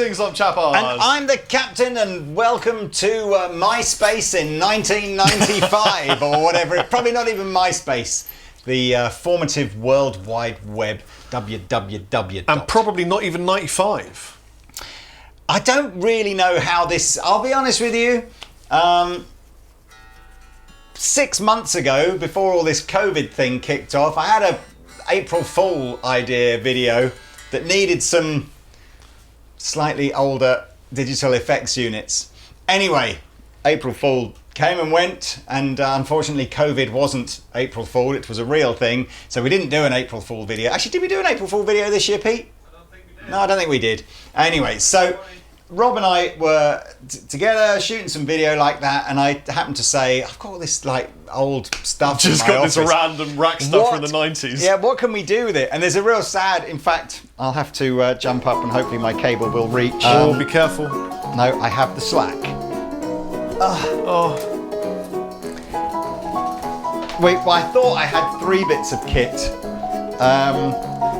Greetings, I'm Chappers. And I'm the Captain, and welcome to MySpace in 1995, or whatever. Probably not even MySpace. The formative World Wide Web, www. And probably not even 95. I don't really know how this... I'll be honest with you. 6 months ago, before all this COVID thing kicked off, I had a April Fool idea video that needed some slightly older digital effects units. Anyway, April Fool came and went, and unfortunately COVID wasn't April Fool, it was a real thing, so we didn't do an April Fool video. Actually, did we do an April Fool video this year, Pete? I don't think we did. No, I don't think we did. Anyway, so Rob and I were together shooting some video like that, and I happened to say, I've got all this like old stuff Just in my got office. this random rack stuff from the 90s. Yeah, what can we do with it? And there's a real sad, in fact, I'll have to jump up and hopefully my cable will reach. Oh, be careful. No, I have the slack. Oh. Wait, well, I thought I had 3 bits of kit.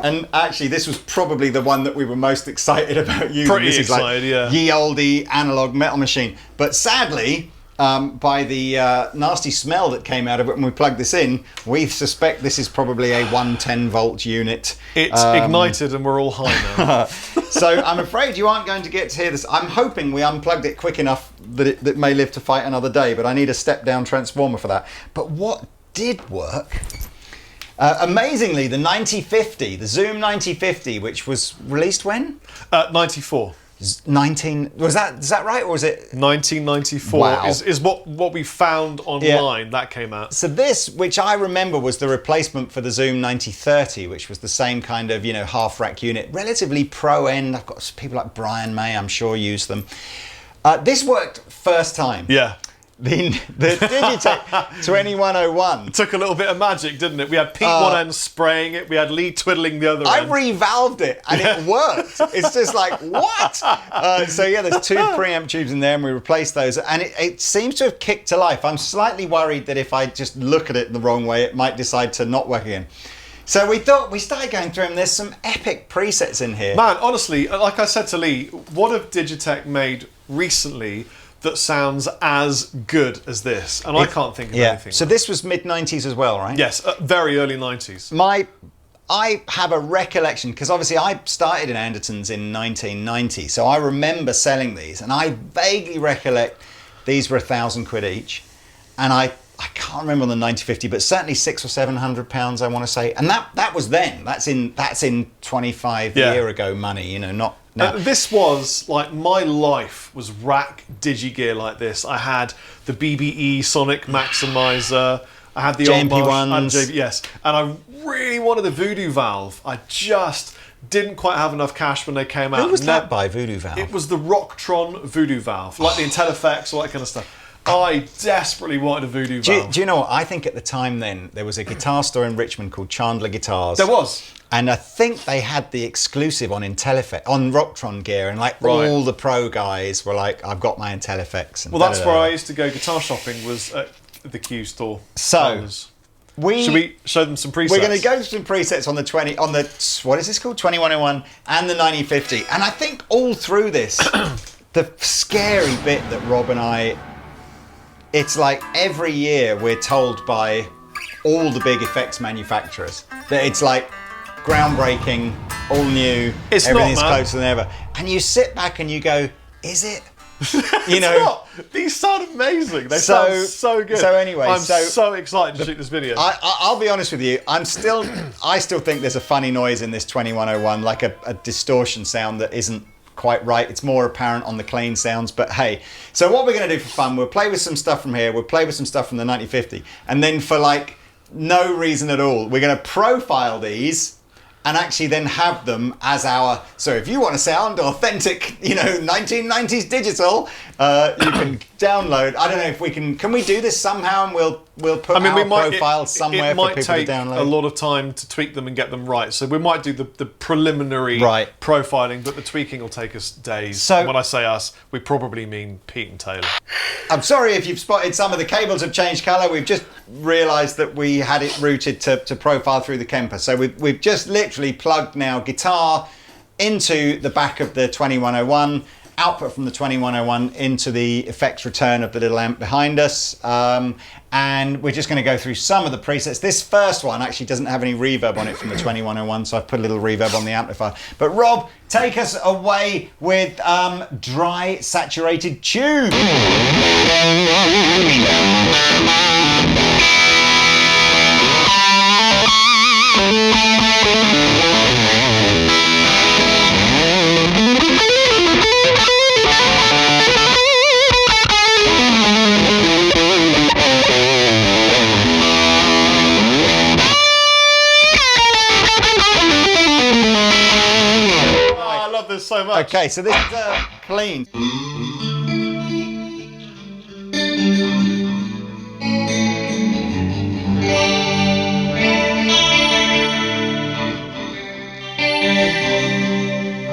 And actually, this was probably the one that we were most excited about using. Pretty this excited, is like ye olde analog metal machine. But sadly, by the nasty smell that came out of it when we plugged this in, we suspect this is probably a 110 volt unit. It's ignited and we're all high now. So I'm afraid you aren't going to get to hear this. I'm hoping we unplugged it quick enough that it may live to fight another day, but I need a step down transformer for that. But what did work? Amazingly, the 9050, the Zoom 9050, which was released when? 94. Is that right, or was it 1994 Wow. is what we found online. That came out. So this, which I remember was the replacement for the Zoom 9030, which was the same kind of, half rack unit, relatively pro end. I've got people like Brian May, I'm sure, use them. This worked first time. Yeah. The Digitech 2101. It took a little bit of magic, didn't it? We had Pete one end spraying it, we had Lee twiddling the other I end. revalved it and it worked. It's just like, what? So yeah, there's 2 preamp tubes in there and we replaced those, and it seems to have kicked to life. I'm slightly worried that if I just look at it the wrong way, it might decide to not work again. So we started going through them. There's some epic presets in here. Man, honestly, like I said to Lee, what have Digitech made recently that sounds as good as this? And I can't think of anything. So this was mid-90s as well, right? Yes, very early 90s. I have a recollection, because obviously I started in Andertons in 1990, so I remember selling these, and I vaguely recollect these were £1,000 each, and I can't remember on the 9050, but certainly £600 or £700, I want to say, and that was then. That's in 25 year ago money, not now. This was like, my life was rack digi-gear like this. I had the BBE Sonic Maximizer, I had the JMP ones. Yes, and I really wanted the Voodoo Valve. I just didn't quite have enough cash when they came out. Who was that by, Voodoo Valve? It was the Rocktron Voodoo Valve, like the IntelliFX, all that kind of stuff. I desperately wanted a Voodoo Valve. Do you know what? I think at the time then, there was a guitar store in Richmond called Chandler Guitars. There was. And I think they had the exclusive on IntelliFX, on Rocktron gear, and all the pro guys were like, I've got my IntelliFX. And well, that's where I used to go guitar shopping, was at the Q store. So, should we show them some presets? We're going to go to some presets on the what is this called? 2101 and the 9050. And I think all through this, the scary bit that Rob and I, it's like every year we're told by all the big effects manufacturers that it's like groundbreaking, all new, everything's closer than ever. And you sit back and you go, is it? It's not. These sound amazing. They sound so good. So anyway, I'm so excited to shoot this video. I'll be honest with you. I still think there's a funny noise in this 2101, like a distortion sound that isn't quite right. It's more apparent on the clean sounds, but hey. So what we're going to do for fun, we'll play with some stuff from here, we'll play with some stuff from the 9050, and then for like no reason at all, we're going to profile these and actually then have them as our... So if you want to sound authentic, 1990s digital, you can download... I don't know if we can... Can we do this somehow, and we'll put our profiles somewhere for people to download? It might take a lot of time to tweak them and get them right. So we might do the preliminary profiling, but the tweaking will take us days. So, and when I say us, we probably mean Pete and Taylor. I'm sorry if you've spotted some of the cables have changed colour. We've just realised that we had it routed to profile through the Kemper. So we've just literally plugged now guitar into the back of the 2101, output from the 2101 into the effects return of the little amp behind us. And we're just going to go through some of the presets. This first one actually doesn't have any reverb on it from the 2101, so I've put a little reverb on the amplifier. But Rob, take us away with Dry Saturated Tube. So much. Okay, so this is clean. Oh,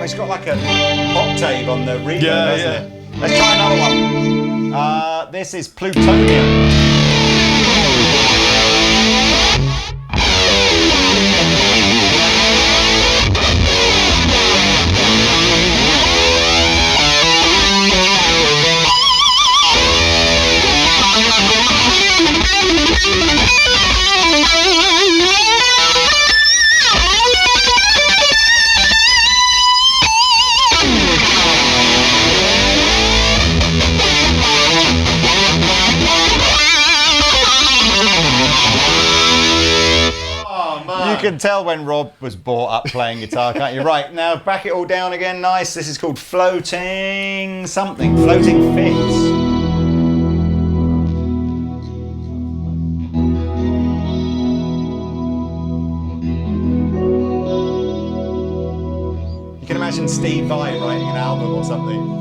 it's got like a octave on the reverb, hasn't it? Let's try another one. This is Plutonium. You can tell when Rob was brought up playing guitar, can't you? Right, now back it all down again, nice. This is called Floating something, Floating Fits. You can imagine Steve Vai writing an album or something.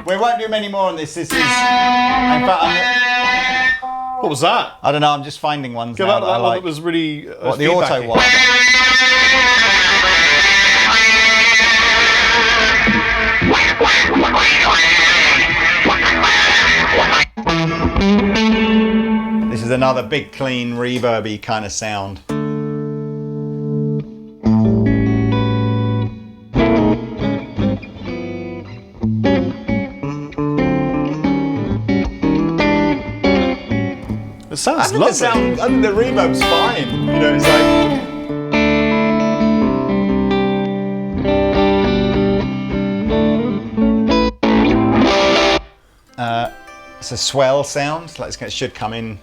We won't do many more on this. This is, in fact, what was that? I don't know. I'm just finding ones now that I one like. that was really what, the auto one? This is another big, clean, reverby kind of sound. It sounds lovely. I think the reverb's fine. You know, it's like. It's a swell sound. Like it should come in.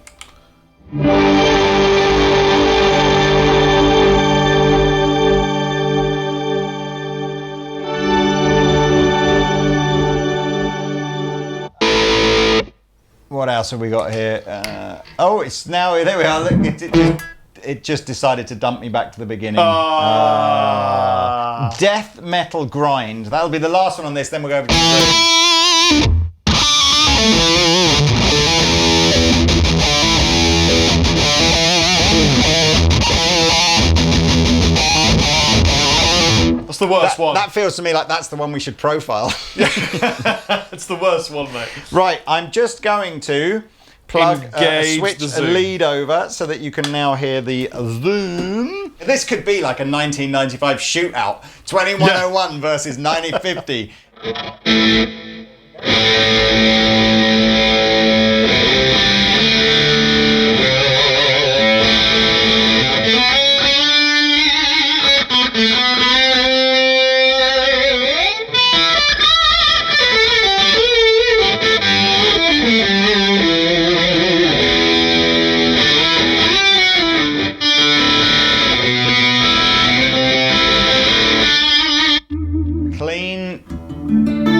What else have we got here? Oh, it's now, there we are. It just decided to dump me back to the beginning. Death Metal Grind. That'll be the last one on this, then we'll go over to the That's the worst one. That feels to me like that's the one we should profile. It's the worst one, mate. Right, I'm just going to plug switch a lead over so that you can now hear the Zoom. This could be like a 1995 shootout. 2101 versus 9050.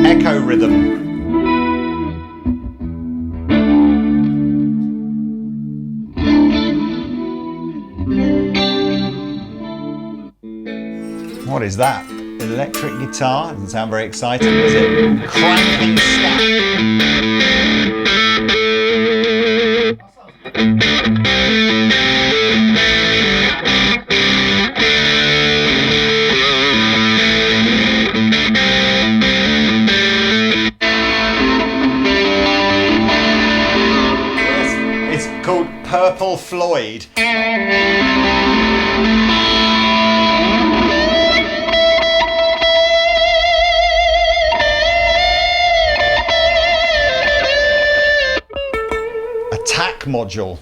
echo rhythm. What is that? Electric guitar? Doesn't sound very exciting, does it? Cranking stack. It's called Purple Floyd. Attack module.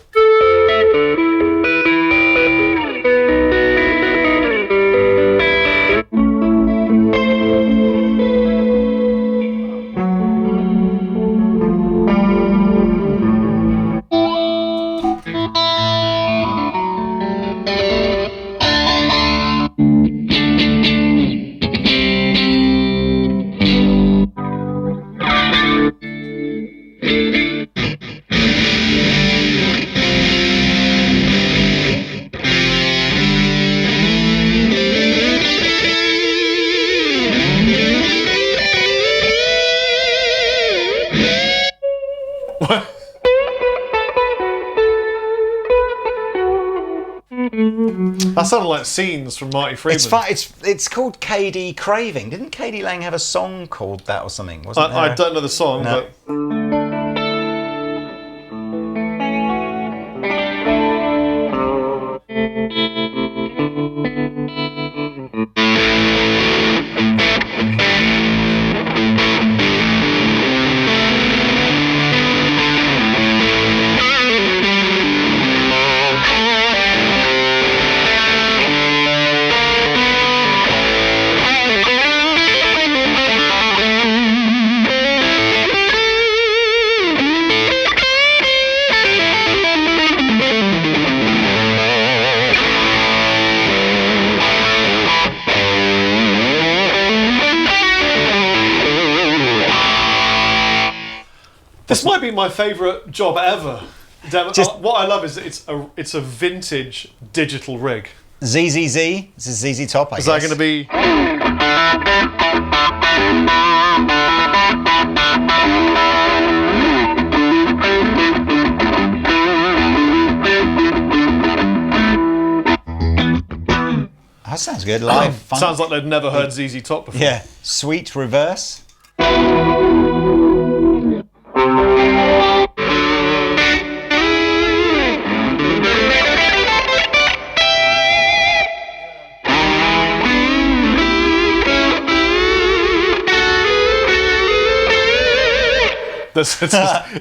That sounded like scenes from Marty Freeman. It's called KD Craving. Didn't KD Lang have a song called that or something? Wasn't there? I don't know the song, No. but this might be my favourite job ever. What I love is it's a vintage digital rig. ZZZ? This is ZZ Top, I guess. Is that going to be... That sounds good. Live funk. Sounds like they've never heard ZZ Top before. Yeah. Sweet reverse. This is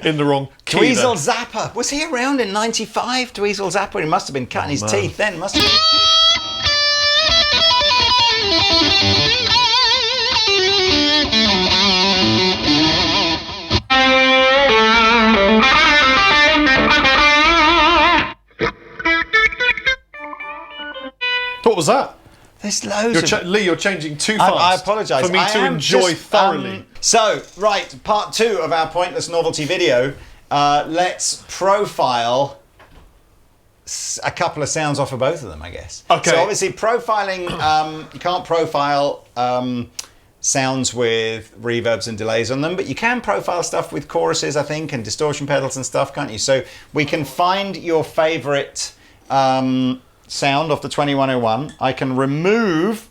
in the wrong key. Dweezil Zappa. Was he around in 95? Dweezil Zappa? He must have been cutting his teeth then, must have been. What was that? There's loads of... Lee, you're changing too fast. I apologise. For me to enjoy thoroughly. So, right, part 2 of our pointless novelty video. Let's profile a couple of sounds off of both of them, I guess. Okay. So obviously profiling, you can't profile sounds with reverbs and delays on them, but you can profile stuff with choruses, I think, and distortion pedals and stuff, can't you? So we can find your favourite sound off the 2101. I can remove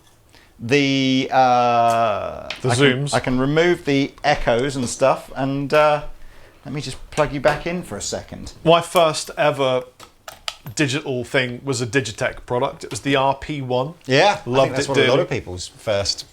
the zooms. I can remove the echoes and stuff, and let me just plug you back in for a second. My first ever digital thing was a Digitech product. It was the RP1. Yeah, loved I think that's it what dearly. a lot of people's first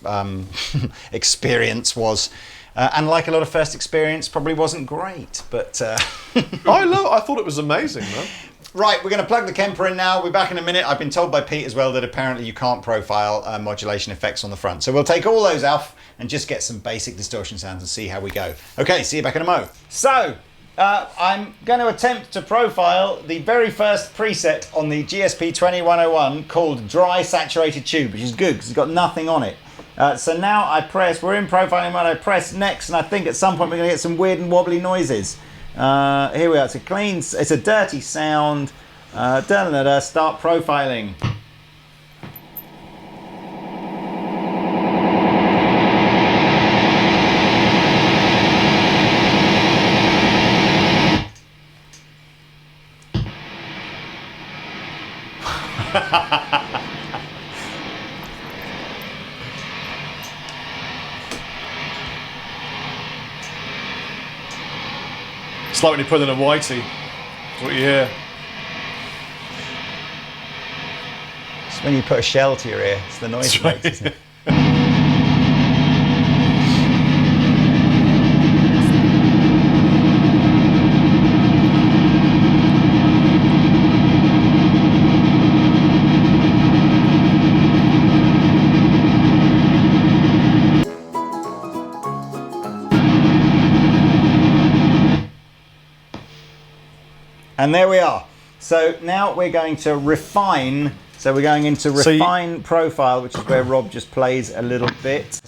experience was. And like a lot of first experience, probably wasn't great, but... I thought it was amazing, man. Right, we're going to plug the Kemper in now. We'll be back in a minute. I've been told by Pete as well that apparently you can't profile modulation effects on the front. So we'll take all those off and just get some basic distortion sounds and see how we go. Okay, see you back in a mo. So, I'm going to attempt to profile the very first preset on the GSP 2101 called Dry Saturated Tube, which is good because it's got nothing on it. So now I press, we're in profiling mode, I press next, and I think at some point we're going to get some weird and wobbly noises. Here we are, it's a clean, it's a dirty sound. Start profiling. It's like when you put in a whitey. That's what you hear. It's when you put a shell to your ear. It's the noise it makes, isn't it? And there we are. So now we're going to refine. So we're going into refine profile, which is where Rob just plays a little bit.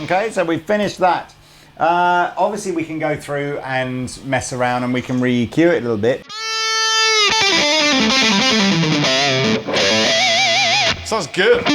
Okay, so we've finished that. Obviously we can go through and mess around and we can re-EQ it a little bit. Sounds good.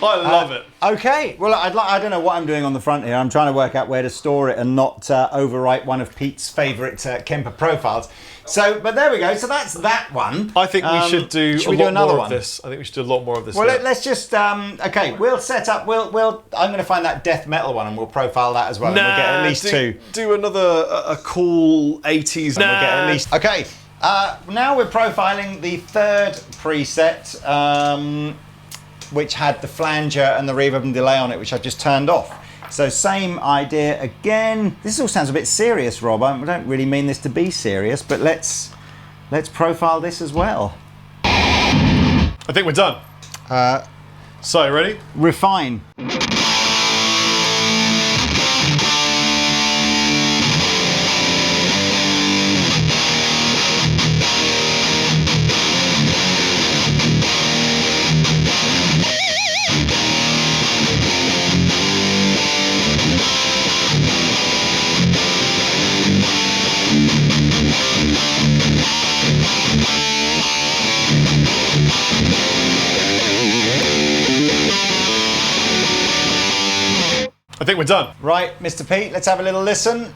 I love it. Okay, well, I don't know what I'm doing on the front here. I'm trying to work out where to store it and not overwrite one of Pete's favourite Kemper profiles. So, but there we go. So that's that one. I think we should do should we do another one? of this. I think we should do a lot more of this. Well, let's just okay. We'll set up. I'm going to find that death metal one and we'll profile that as well. And we'll get at least two. Do another a cool 80s. And we'll get at least. Okay. Now we're profiling the third preset, which had the flanger and the reverb and delay on it, which I've just turned off. So same idea again. This all sounds a bit serious, Rob. I don't really mean this to be serious, but let's profile this as well. I think we're done. So, ready? Refine. I think we're done. Right, Mr. Pete, let's have a little listen.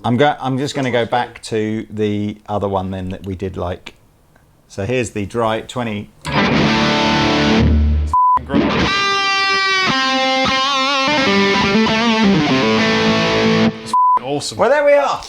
I'm just going to go back to the other one then that we did like. So here's the dry 20. Awesome. Well, there we are.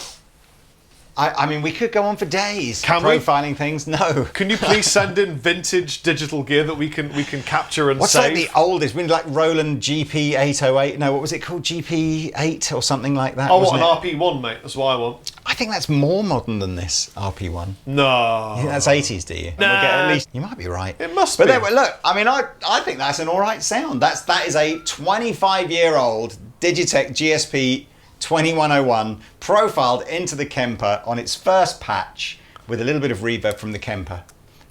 I mean, we could go on for days. Can we? Profiling things. No. Can you please send in vintage digital gear that we can capture and What's save? like the oldest? We like Roland GP808. No, what was it called? GP8 or something like that. Oh, what, wasn't an it? RP1, mate. That's what I want. I think that's more modern than this RP1. No. You think that's 80s, do you? Nah. We'll get at least. You might be right. It must but be. But look, I mean, I think that's an all right sound. That is a 25-year-old Digitech GSP 2101 profiled into the Kemper on its first patch with a little bit of reverb from the Kemper.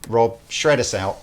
Rob, shred us out.